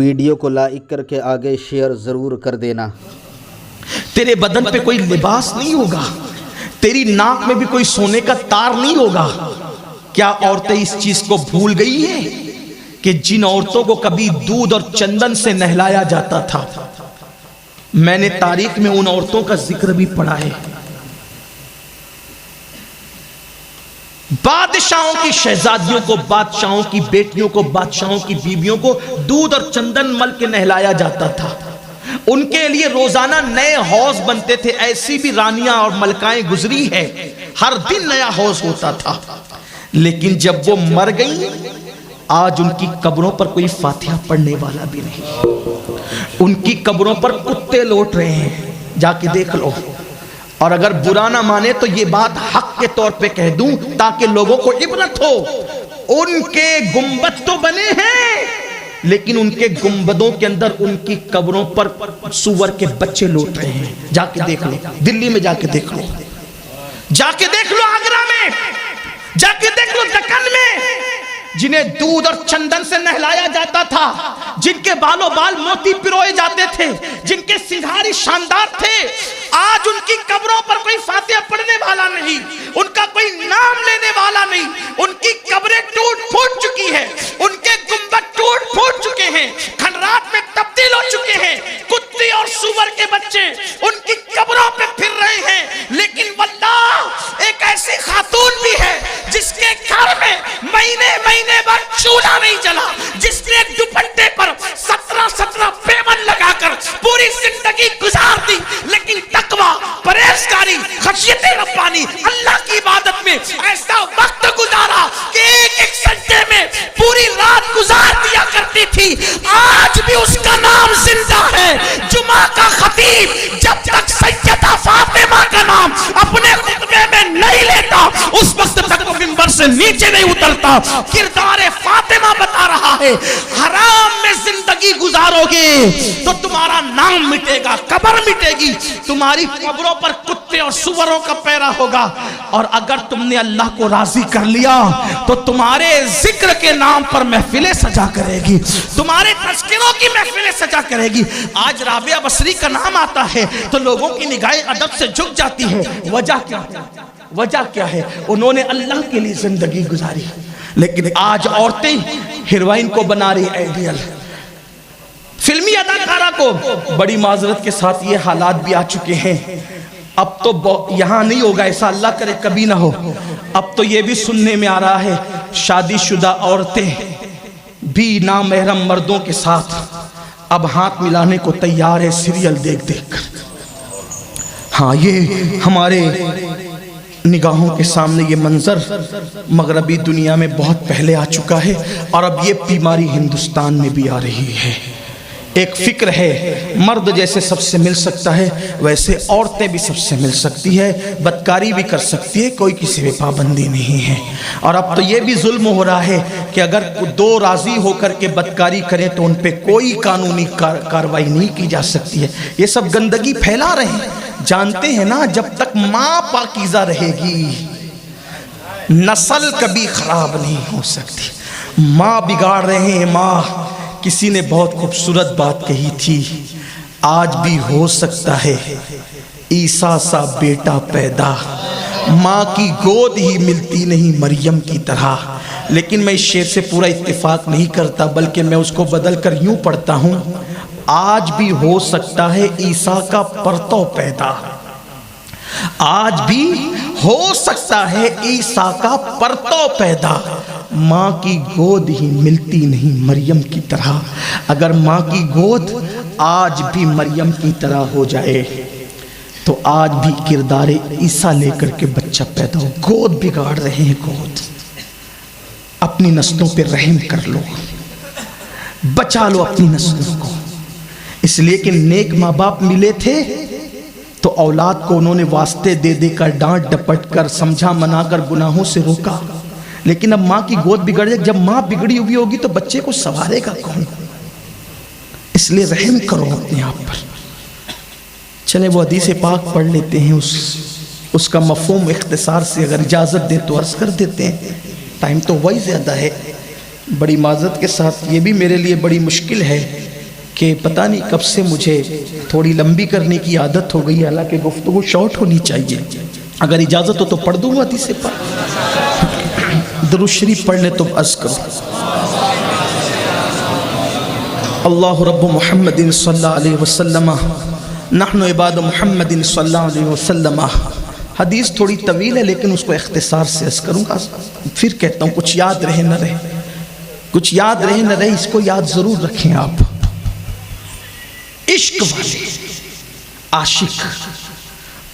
Video کو like کر کے آگے شیئر ضرور کر دینا۔ تیرے بدن پہ کوئی لباس نہیں ہوگا، تیری ناک میں بھی کوئی سونے کا تار نہیں ہوگا۔ کیا عورتیں اس چیز کو بھول گئی ہیں کہ جن عورتوں کو کبھی دودھ اور چندن سے نہلایا جاتا تھا، میں نے تاریخ میں ان عورتوں کا ذکر بھی پڑھا ہے۔ بادشاہوں کی شہزادیوں کو، بادشاہوں کی بیٹیوں کو، بادشاہوں کی بیویوں کو دودھ اور چندن مل کے نہلایا جاتا تھا۔ ان کے لیے روزانہ نئے حوض بنتے تھے۔ ایسی بھی رانیاں اور ملکائیں گزری ہے، ہر دن نیا حوض ہوتا تھا۔ لیکن جب وہ مر گئی، آج ان کی قبروں پر کوئی فاتحہ پڑھنے والا بھی نہیں۔ ان کی قبروں پر کتے لوٹ رہے ہیں، جا کے دیکھ لو۔ اور اگر برا نہ مانے تو یہ بات حق کے طور پہ کہہ دوں تاکہ لوگوں کو عبرت ہو۔ ان کے گنبد تو بنے ہیں، لیکن ان کے گنبدوں کے اندر ان کی قبروں پر سور کے بچے لوٹ رہے ہیں۔ جا کے دیکھ لو، دلی میں جا کے دیکھ لو، جا کے دیکھ لو، آگرہ میں جا کے دیکھ لو، دکن میں جنہیں دودھ اور چندن سے نہلایا جاتا تھا، جن کے بالوں بال موتی پروئے جاتے تھے، جن کے سنگھاری شاندار تھے، آج ان کی قبروں پر کوئی فاتحہ پڑھنے والا نہیں، ان کا کوئی نام لینے والا نہیں۔ ان کی قبریں ٹوٹ پھوٹ چکی ہیں، ان کے گنبد ٹوٹ پھوٹ چکے ہیں، کھنڈرات میں تبدیل ہو چکے ہیں۔ کتے اور سور کے بچے ان کی قبروں پہ پھر رہے ہیں۔ لیکن واللہ ایک ایسی خاتون بھی ہے جس کے گھر میں مہینے بعد چولہا نہیں جلا، جس نے ایک دوپٹے پر 17 پیمن لگا کر پوری زندگی گزار دی، لیکن تقوی، پرہیزگاری، خشیت ربانی، اللہ کی عبادت میں ایسا وقت گزارا کہ ایک سجدے میں پوری رات گزار دیا کرتی تھی۔ آج بھی اس کا نام زندہ ہے۔ جمعہ کا خطیب جب تک سیدہ فاطمہ کا نام اپنے خطبے میں نہیں لیتا، اس وقت تک وہ منبر سے نیچے نہیں اترتا۔ کردار فاطمہ بتا رہا ہے، حرام میں زندگی گزارو گے تو تمہارا نام مٹے گا، قبر مٹے گی، تمہاری قبروں پر کتے اور سوروں کا پیرا ہوگا۔ اور اگر تم نے اللہ کو راضی کر لیا تو تمہارے ذکر کے نام پر محفلیں سجا کرے گی، تمہارے تذکروں کی محفلیں سجا کرے گی۔ آج رابعہ بصری کا نام آتا ہے تو لوگوں کی نگاہیں ادب سے جھک جاتی ہے۔ وجہ کیا ہے؟ وجہ کیا ہے؟ انہوں نے اللہ کے لیے زندگی گزاری۔ لیکن آج عورتیں ہیروئن کو بنا رہی آئیڈیل، فلمی اداکارہ کو۔ بڑی معذرت کے ساتھ یہ حالات بھی آ چکے ہیں، اب تو یہاں نہیں ہوگا ایسا، اللہ کرے کبھی نہ ہو۔ اب تو یہ بھی سننے میں آ رہا ہے شادی شدہ عورتیں بھی نامحرم مردوں کے ساتھ اب ہاتھ ملانے کو تیار ہے، سیریل دیکھ دیکھ کر۔ ہاں، یہ ہمارے نگاہوں کے سامنے یہ منظر مغربی دنیا میں بہت پہلے آ چکا ہے، اور اب یہ بیماری ہندوستان میں بھی آ رہی ہے۔ ایک فکر ہے، مرد جیسے سب سے مل سکتا ہے ویسے عورتیں بھی سب سے مل سکتی ہے، بدکاری بھی کر سکتی ہے، کوئی کسی پہ پابندی نہیں ہے۔ اور اب تو یہ بھی ظلم ہو رہا ہے کہ اگر دو راضی ہو کر کے بدکاری کریں تو ان پہ کوئی قانونی کارروائی نہیں کی جا سکتی ہے۔ یہ سب گندگی پھیلا رہے ہیں۔ جانتے ہیں نا، جب تک ماں پاکیزہ رہے گی نسل کبھی خراب نہیں ہو سکتی۔ ماں بگاڑ رہے ہیں، ماں۔ کسی نے بہت خوبصورت بات کہی تھی، آج بھی ہو سکتا ہے عیسیٰ سا بیٹا پیدا، ماں کی گود ہی ملتی نہیں مریم کی طرح۔ لیکن میں اس شعر سے پورا اتفاق نہیں کرتا، بلکہ میں اس کو بدل کر یوں پڑھتا ہوں، آج بھی ہو سکتا ہے عیسیٰ کا پرتو پیدا، آج بھی ہو سکتا ہے عیسیٰ کا پرتو پیدا، ماں کی گود ہی ملتی نہیں مریم کی طرح۔ اگر ماں کی گود آج بھی مریم کی طرح ہو جائے تو آج بھی کردار عیسیٰ لے کر کے بچہ پیدا ہو۔ گود بگاڑ رہے ہیں، گود۔ اپنی نسلوں پہ رحم کر لو، بچا لو اپنی نسلوں کو۔ اس لیے کہ نیک ماں باپ ملے تھے تو اولاد کو انہوں نے واسطے دے دے کر، ڈانٹ ڈپٹ کر، سمجھا منا کر گناہوں سے روکا۔ لیکن اب ماں کی گود بگڑ جائے، جب ماں بگڑی ہوئی ہوگی تو بچے کو سنوارے گا کون؟ اس لیے رحم کرو اپنے آپ پر۔ چلے وہ حدیث پاک پڑھ لیتے ہیں، اس کا مفہوم اختصار سے اگر اجازت دے تو عرض کر دیتے ہیں، ٹائم تو وہی زیادہ ہے، بڑی معذرت کے ساتھ یہ بھی میرے لیے بڑی مشکل ہے کہ پتہ نہیں کب سے مجھے تھوڑی لمبی کرنے کی عادت ہو گئی ہے، حالانکہ گفتگو شارٹ ہونی چاہیے۔ اگر اجازت ہو تو پڑھ دوں حدیث پاک، درود شریف پڑھ لیں تو عرض کرو۔ اللہ رب محمد صلی اللہ علیہ وسلم نحن عباد محمد صلی اللہ علیہ وسلم۔ حدیث تھوڑی طویل ہے لیکن اس کو اختصار سے عرض کروں گا، پھر کہتا ہوں کچھ یاد رہے نہ رہے، کچھ یاد رہے نہ رہے، اس کو یاد ضرور رکھیں آپ۔ عشق والے عاشق،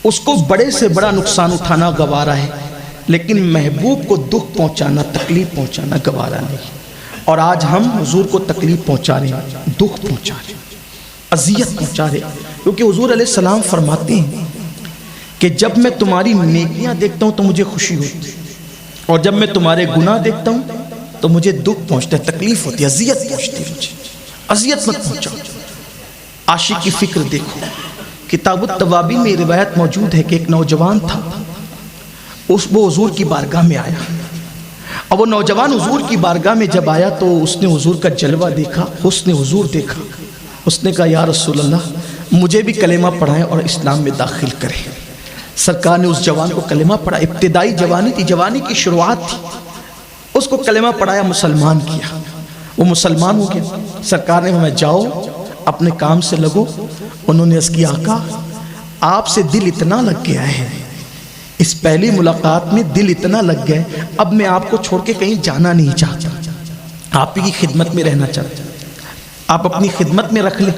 اس کو بڑے سے بڑا نقصان اٹھانا گوارا ہے، لیکن محبوب کو دکھ پہنچانا، تکلیف پہنچانا گوارا نہیں۔ اور آج ہم حضور کو تکلیف پہنچا رہے ہیں، دکھ پہنچا رہے ہیں، اذیت پہنچا رہے ہیں، کیونکہ حضور علیہ السلام فرماتے ہیں کہ جب میں تمہاری نیکیاں دیکھتا ہوں تو مجھے خوشی ہوتی ہے، اور جب میں تمہارے گناہ دیکھتا ہوں تو مجھے دکھ پہنچتا ہے، تکلیف ہوتی ہے، اذیت پہنچتی ہے مجھے۔ اذیت مت پہنچاؤ۔ عاشق کی فکر دیکھو، کتاب التوابین میں روایت موجود ہے کہ ایک نوجوان تھا، وہ حضور کی بارگاہ میں آیا، اور وہ نوجوان حضور کی بارگاہ میں جب آیا تو اس نے حضور کا جلوہ دیکھا، حسن حضور دیکھا، اس نے کہا یا رسول اللہ مجھے بھی کلمہ پڑھائیں اور اسلام میں داخل کریں۔ سرکار نے اس جوان کو کلمہ پڑھا، ابتدائی جوانی تھی، جوانی کی شروعات تھی، اس کو کلمہ پڑھایا، مسلمان کیا، وہ مسلمان ہو گیا۔ سرکار نے فرمایا جاؤ اپنے کام سے لگو۔ انہوں نے عرض کیا آقا آپ سے دل اتنا لگ گیا ہے، اس پہلی ملاقات میں دل اتنا لگ گیا ہے، اب میں آپ کو چھوڑ کے کہیں جانا نہیں چاہتا، آپ ہی کی خدمت میں رہنا چاہتا، آپ اپنی خدمت میں رکھ لیں۔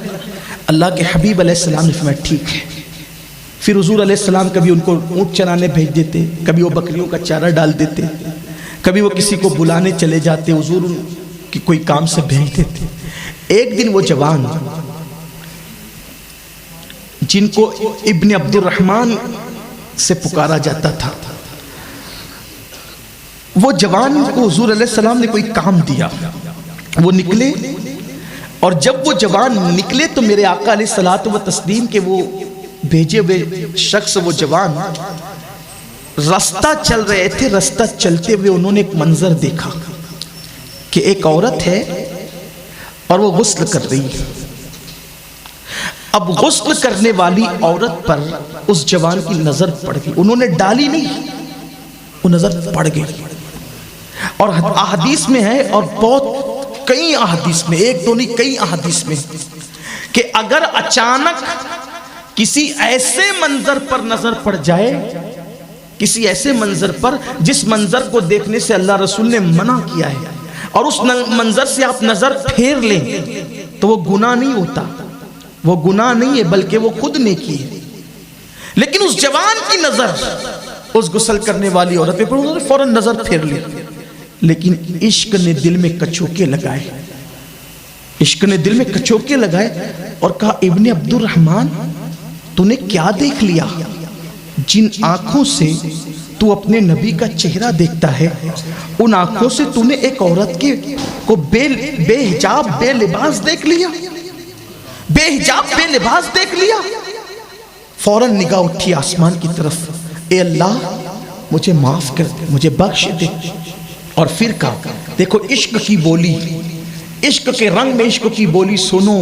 اللہ کے حبیب علیہ السلام نے فرمایا ٹھیک ہے۔ پھر حضور علیہ السلام کبھی ان کو اونٹ چرانے بھیج دیتے، کبھی وہ بکریوں کا چارہ ڈال دیتے، کبھی وہ کسی کو بلانے چلے جاتے، حضور ان کی کوئی کام سے بھیج دیتے۔ ایک دن وہ جوان جن کو ابن عبد الرحمن سے پکارا جاتا تھا، وہ جوان کو حضور علیہ السلام نے کوئی کام دیا، وہ نکلے، اور جب وہ جوان نکلے تو میرے آقا علیہ الصلوۃ والتسلیم کے وہ بھیجے ہوئے شخص، وہ جوان رستہ چل رہے تھے، رستہ چلتے ہوئے انہوں نے ایک منظر دیکھا کہ ایک عورت ہے اور وہ غسل کر رہی ہے۔ اب غسل کرنے والی عورت پر اس جوان کی نظر پڑ گئی، انہوں نے ڈالی نہیں، وہ نظر پڑ گئی۔ اور احادیث میں ہے، اور بہت کئی احادیث میں، ایک دو نہیں کئی احادیث میں، کہ اگر اچانک کسی ایسے منظر پر نظر پڑ جائے، کسی ایسے منظر پر جس منظر کو دیکھنے سے اللہ رسول نے منع کیا ہے، اور اس منظر سے آپ نظر پھیر لیں تو وہ گناہ نہیں ہوتا، وہ گناہ نہیں ہے بلکہ وہ خود نیکی ہے۔ لیکن اس جوان کی نظر اس غسل کرنے والی عورت پہ انہوں نے فوراً نظر پھیر لی، لیکن عشق نے دل میں کچوکے لگائے، عشق نے دل میں کچوکے لگائے اور کہا ابن عبد الرحمن تو نے کیا دیکھ لیا؟ جن آنکھوں سے تو اپنے نبی کا چہرہ دیکھتا ہے، ان آنکھوں سے تو نے ایک عورت کو بے حجاب بے لباس دیکھ لیا، بے حجاب بے لباس دیکھ لیا۔ فوراً نگاہ اٹھی آسمان کی طرف، اے اللہ مجھے معاف کر دے، مجھے بخش دے۔ اور پھر کہا دیکھو عشق کی بولی، عشق کے رنگ میں عشق کی بولی سنو،